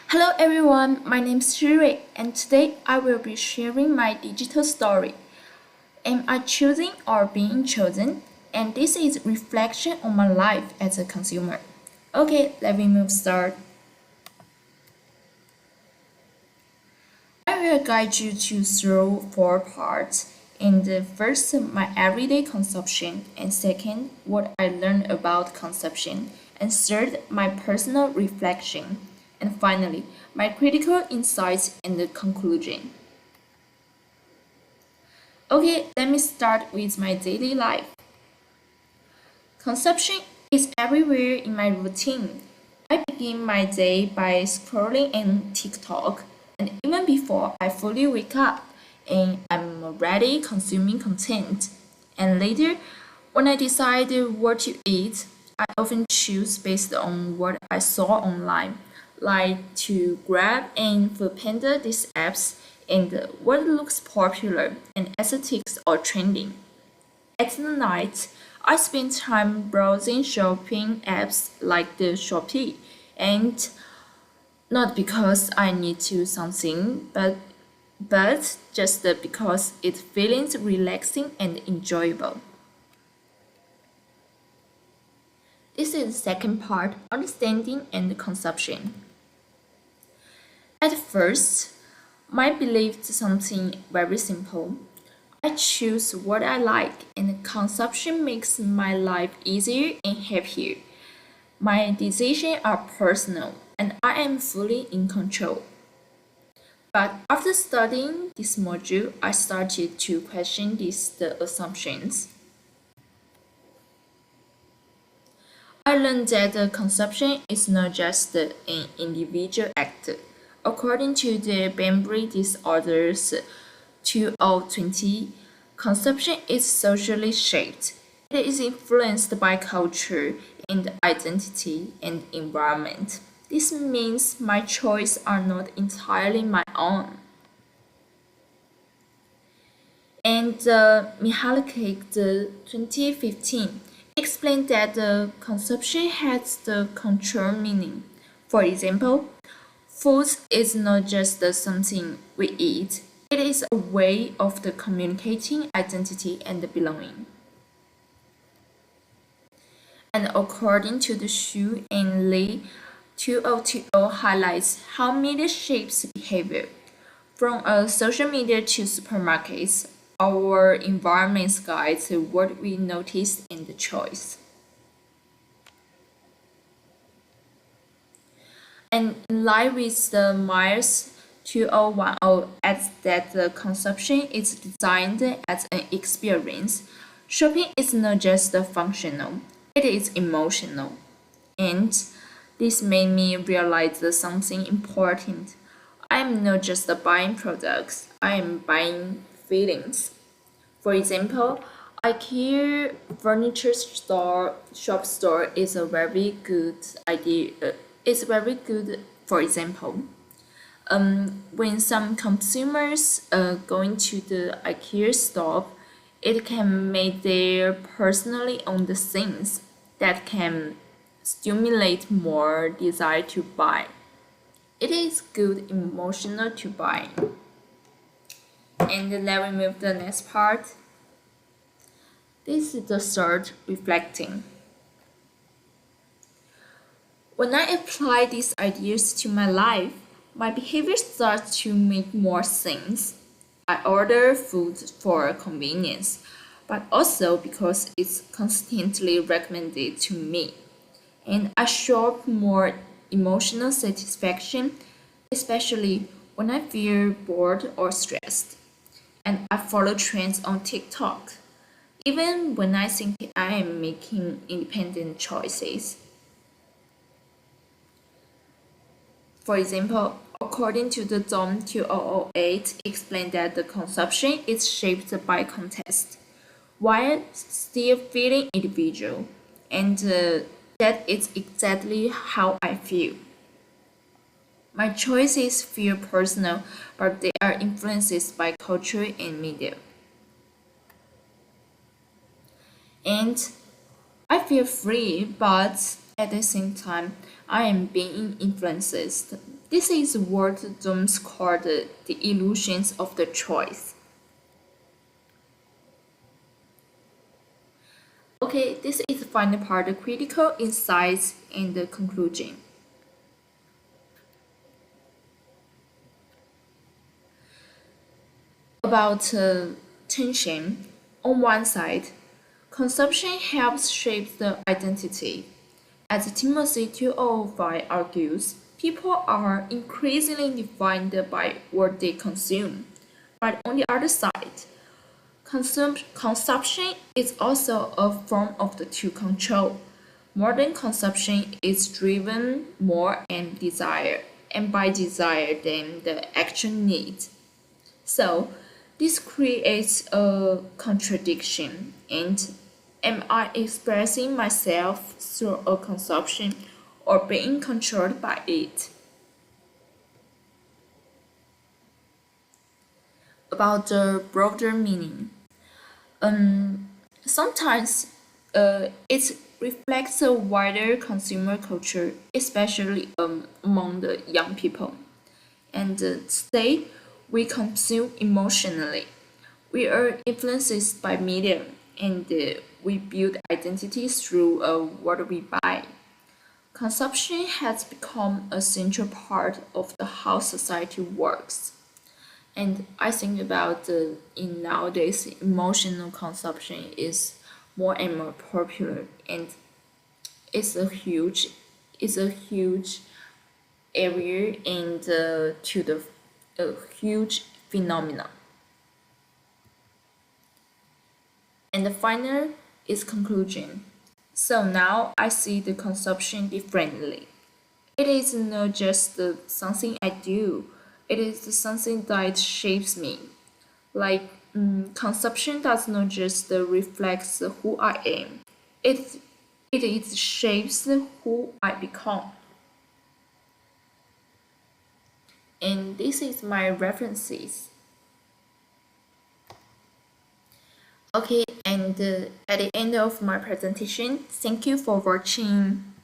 Hello everyone, my name is Shirui and today I will be sharing my digital story. Am I choosing or being chosen? And this is reflection on my life as a consumer. Okay, let me move start. I will guide you through four parts. In the first, my everyday consumption, and second, what I learned about consumption, and third, my personal reflection, and finally, my critical insights and the conclusion. Okay, let me start with my daily life. Consumption is everywhere in my routine. I begin my day by scrolling in TikTok, and even before I fully wake up, and I'm already consuming content. And later, when I decide what to eat, I often choose based on what I saw online, like to Grab and Foodpanda these apps, and what looks popular and aesthetics or trending. At night, I spend time browsing shopping apps like the Shopee, and not because I need to something, but just because it feels relaxing and enjoyable. This is the second part, understanding and consumption. At first, my belief is something very simple. I choose what I like, and consumption makes my life easier and happier. My decisions are personal, and I am fully in control. But after studying this module, I started to question the assumptions. I learned that the consumption is not just an individual act. According to the Memory Disorders 2020, consumption is socially shaped. It is influenced by culture and identity and environment. This means my choices are not entirely my own. And Mihalik, the 2015, explained that the consumption has the control meaning. For example, food is not just something we eat, it is a way of the communicating identity and belonging. And according to the Xu and Li, 2020 highlights how media shapes behavior. From social media to supermarkets, our environments guides what we notice and the choice. And in line with the Myers 2010 adds that the consumption is designed as an experience. Shopping is not just functional, it is emotional. And this made me realize something important. I am not just buying products, I am buying feelings. For example, IKEA furniture shop store is a very good idea. It's very good. For example, when some consumers going to the IKEA store, it can make their personally own the things that can stimulate more desire to buy. It is good emotional to buy. And let me move to the next part. This is the third, reflecting. When I apply these ideas to my life, my behavior starts to make more sense. I order food for convenience, but also because it's constantly recommended to me. And I show more emotional satisfaction, especially when I feel bored or stressed. And I follow trends on TikTok, even when I think I am making independent choices. For example, according to the DOM 2008, explained that the consumption is shaped by context, while still feeling individual, and that is exactly how I feel. My choices feel personal, but they are influenced by culture and media. And I feel free, but at the same time, I am being influenced. this is what Zooms called the illusions of the choice. Okay, this is the final part, the critical insights and the conclusion. About tension, on one side, consumption helps shape the identity. As Timothy 2005 argues, people are increasingly defined by what they consume. But on the other side, consumption is also a form of the to control. Modern consumption is driven more and by desire than the actual need. So this creates a contradiction. And am I expressing myself through a consumption or being controlled by it? About the broader meaning. Sometimes it reflects a wider consumer culture, especially among the young people. And today, we consume emotionally. We are influenced by media, and we build identity through what we buy. Consumption has become a central part of the how society works. And I think about in nowadays emotional consumption is more and more popular, and it's a huge it's a huge area and to the a huge phenomenon. And the final is conclusion. So now I see the consumption differently. It is not just something I do, it is something that shapes me. Like consumption does not just reflect who I am, it, it is shapes who I become. And this is my references. Okay, and at the end of my presentation, thank you for watching.